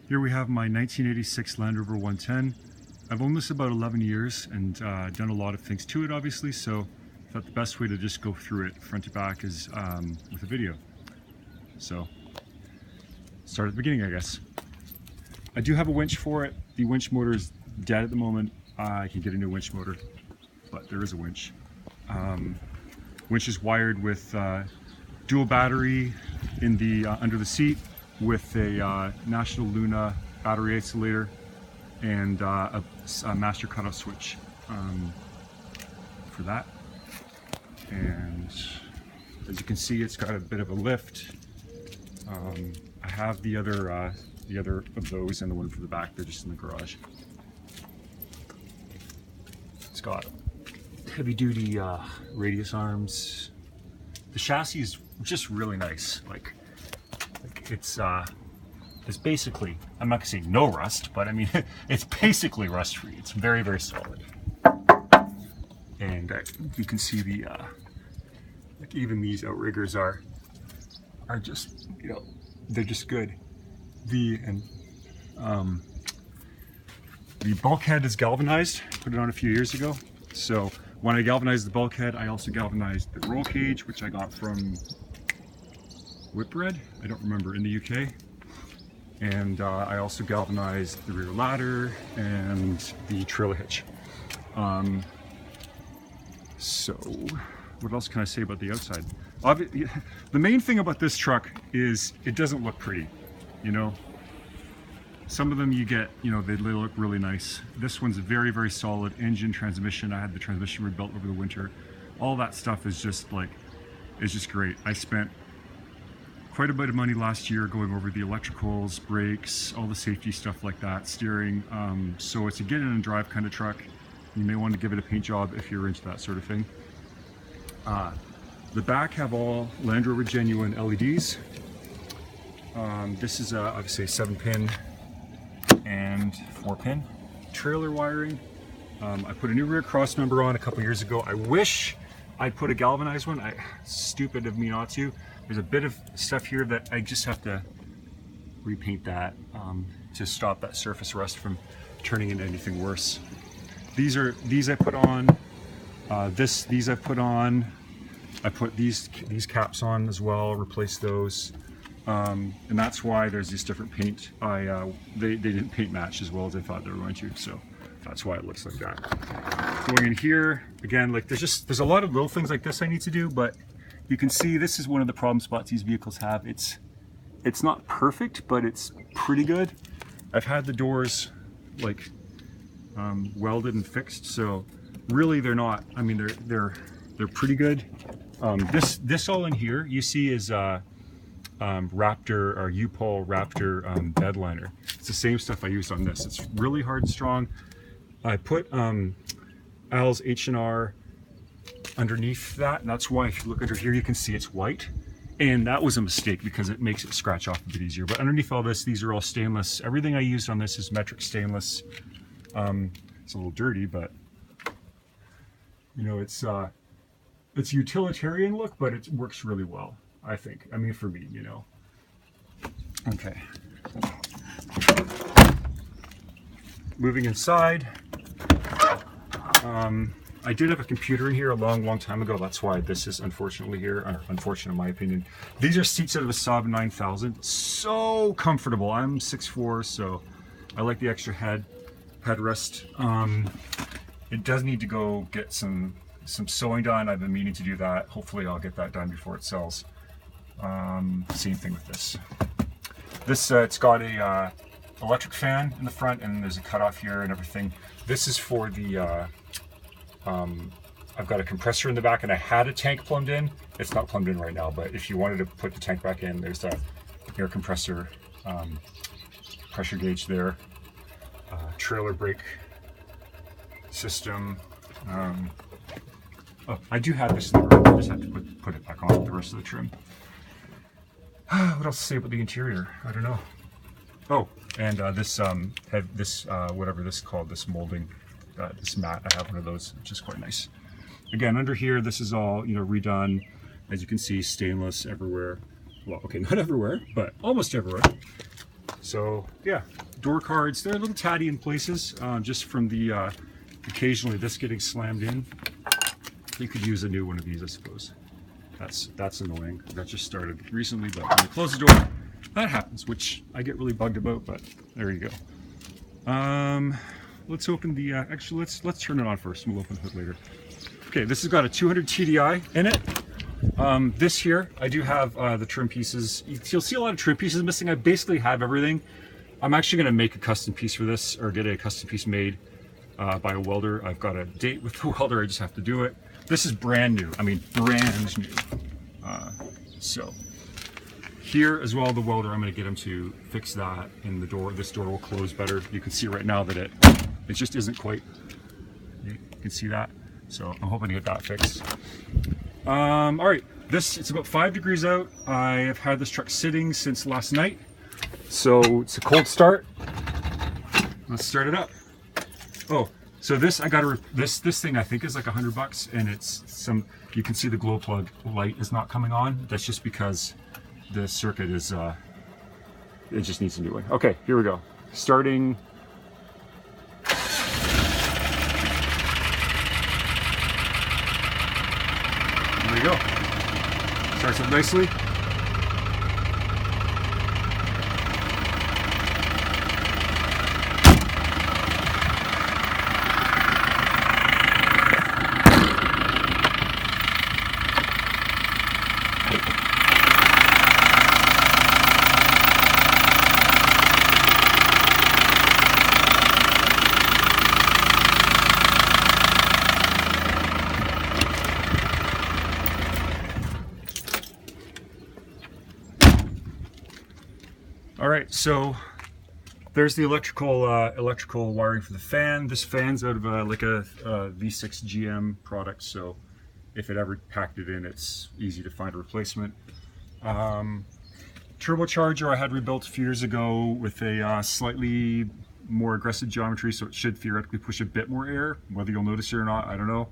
Here we have my 1986 Land Rover 110. I've owned this about 11 years and done a lot of things to it, obviously, so I thought the best way to just go through it front to back is with a video. So, start at the beginning, I guess. I do have a winch for it. The winch motor is dead at the moment. I can get a new winch motor, but there is a winch. Winch is wired with dual battery in the under the seat, with a National Luna battery isolator and a master cutoff switch for that. And as you can see, it's got a bit of a lift. I have the other of those and the one for the back. They're just in the garage. It's got heavy duty radius arms. The chassis is just really nice. Like it's basically, I'm not gonna say no rust, but I mean it's basically rust free. It's very, very solid. And you can see the like even these outriggers are just, you know, they're just good. The bulkhead is galvanized. Put it on a few years ago. So when I galvanized the bulkhead, I also galvanized the roll cage, which I got from Whitbread, I don't remember, in the UK. And I also galvanized the rear ladder and the trailer hitch. So what else can I say about the outside? The main thing about this truck is it doesn't look pretty, you know. Some of them you get, you know, they look really nice. This one's a very, very solid engine, transmission. I had the transmission rebuilt over the winter. All that stuff is just like, it's just great. I spent quite a bit of money last year going over the electricals, brakes, all the safety stuff like that, steering. So it's a get in and drive kind of truck. You may want to give it a paint job if you're into that sort of thing. The back have all Land Rover genuine LEDs. This is obviously a 7-pin and 4-pin trailer wiring. I put a new rear cross member on a couple years ago. I wish I put a galvanized one. Stupid of me not to. There's a bit of stuff here that I just have to repaint that to stop that surface rust from turning into anything worse. These I put on. These I put on. I put these caps on as well. Replace those. And that's why there's these different paint. They didn't paint match as well as I thought they were going to, so that's why it looks like that. Going in here again, like there's a lot of little things like this I need to do, but you can see this is one of the problem spots these vehicles have. It's not perfect, but it's pretty good. I've had the doors like welded and fixed, so really they're not. I mean they're pretty good. This all in here you see is Raptor or U-Pole Raptor bed liner. It's the same stuff I used on this. It's really hard and strong. I put Al's H&R underneath that, and that's why if you look under here you can see it's white, and that was a mistake because it makes it scratch off a bit easier. But underneath all this, these are all stainless. Everything I used on this is metric stainless. It's a little dirty, but you know, it's utilitarian look, but it works really well, I think. I mean, for me, you know. Okay. Moving inside. I did have a computer in here a long time ago. That's why this is unfortunately here, or unfortunate in my opinion. These are seats out of a Saab 9000. So comfortable. I'm 6'4", so I like the extra headrest. It does need to go get some sewing done. I've been meaning to do that. Hopefully I'll get that done before it sells. Same thing with this. It's got a electric fan in the front, and there's a cutoff here and everything. This is for the I've got a compressor in the back, and I had a tank plumbed in. It's not plumbed in right now, but if you wanted to put the tank back in, there's a air compressor pressure gauge there. Trailer brake system. Oh, I do have this in the room. I just have to put it back on with the rest of the trim. What else to say about the interior? I don't know. Oh, and whatever this is called, this molding, this mat, I have one of those, which is quite nice. Again, under here, this is all, you know, redone. As you can see, stainless everywhere. Well, okay, not everywhere, but almost everywhere. So yeah, door cards, they're a little tatty in places, just from the occasionally this getting slammed in. You could use a new one of these, I suppose. That's annoying. That just started recently, but when you close the door, that happens, which I get really bugged about, but there you go. Let's open the, actually let's turn it on first and we'll open the hood later. Okay, this has got a 200 TDI in it. This here, I do have the trim pieces. You'll see a lot of trim pieces missing. I basically have everything. I'm actually going to make a custom piece for this, or get a custom piece made by a welder. I've got a date with the welder, I just have to do it. This is brand new, I mean brand new. So here as well, the welder, I'm going to get him to fix that in the door. This door will close better. You can see right now that it just isn't quite, you can see that. So I'm hoping to get that fixed. All right, it's about 5 degrees out. I have had this truck sitting since last night. So it's a cold start. Let's start it up. Oh, so this, this thing I think is like $100, and it's you can see the glow plug light is not coming on. That's just because the circuit is, it just needs a new one. Okay, here we go. Starting. There we go. Starts up nicely. All right, so there's the electrical wiring for the fan. This fan's out of like a V6 GM product, so if it ever packed it in, it's easy to find a replacement. Turbocharger I had rebuilt a few years ago with a slightly more aggressive geometry, so it should theoretically push a bit more air. Whether you'll notice it or not, I don't know.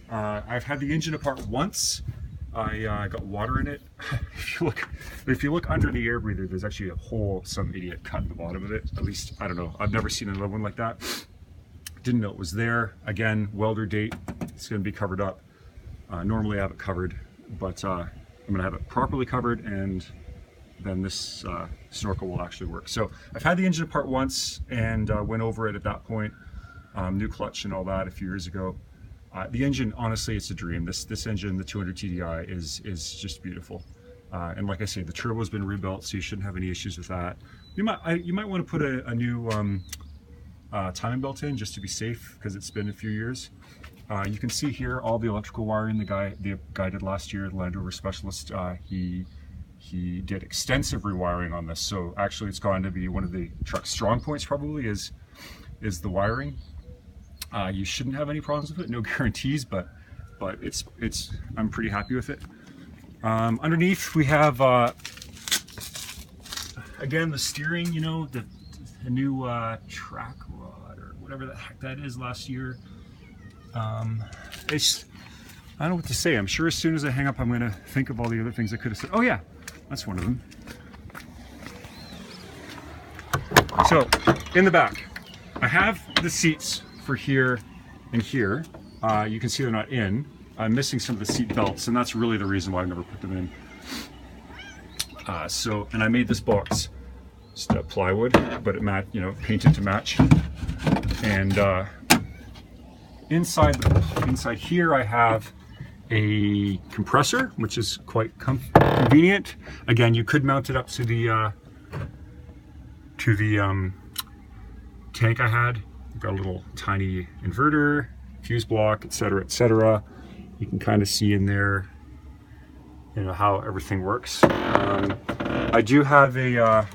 I've had the engine apart once. I got water in it. If you look under the air breather, there's actually a hole some idiot cut in the bottom of it. At least, I don't know. I've never seen another one like that. Didn't know it was there. Again, welder date. It's going to be covered up. Normally I have it covered, but I'm going to have it properly covered, and then this snorkel will actually work. So I've had the engine apart once and went over it at that point. New clutch and all that a few years ago. The engine, honestly, it's a dream. This engine, the 200 TDI, is just beautiful. And like I say, the turbo's been rebuilt, so you shouldn't have any issues with that. You might want to put a new timing belt in just to be safe, because it's been a few years. You can see here all the electrical wiring the guy did last year, the Land Rover specialist. He did extensive rewiring on this, so actually it's going to be one of the truck's strong points. Probably is the wiring. You shouldn't have any problems with it, no guarantees, but I'm pretty happy with it. Underneath we have again the steering, you know, the new track rod or whatever the heck that is last year. I don't know what to say. I'm sure as soon as I hang up I'm going to think of all the other things I could have said. Oh yeah, that's one of them. So in the back I have the seats for here and here. You can see they're not in. I'm missing some of the seat belts, and that's really the reason why I've never put them in. And I made this box, just plywood, but it painted to match. And inside here I have a compressor, which is quite convenient. Again, you could mount it up to the tank I had. Got a little tiny inverter, fuse block, etc., etc. You can kind of see in there, you know, how everything works. I do have a.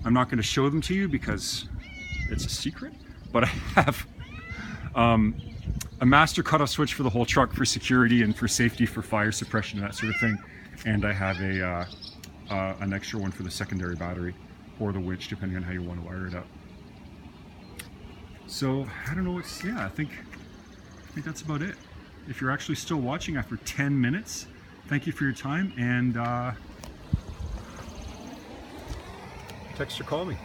I'm not going to show them to you because it's a secret, but I have a master cutoff switch for the whole truck for security and for safety, for fire suppression and that sort of thing. And I have an extra one for the secondary battery or the winch, depending on how you want to wire it up. So I don't know what's, yeah, I think that's about it. If you're actually still watching after 10 minutes, thank you for your time, and text or call me.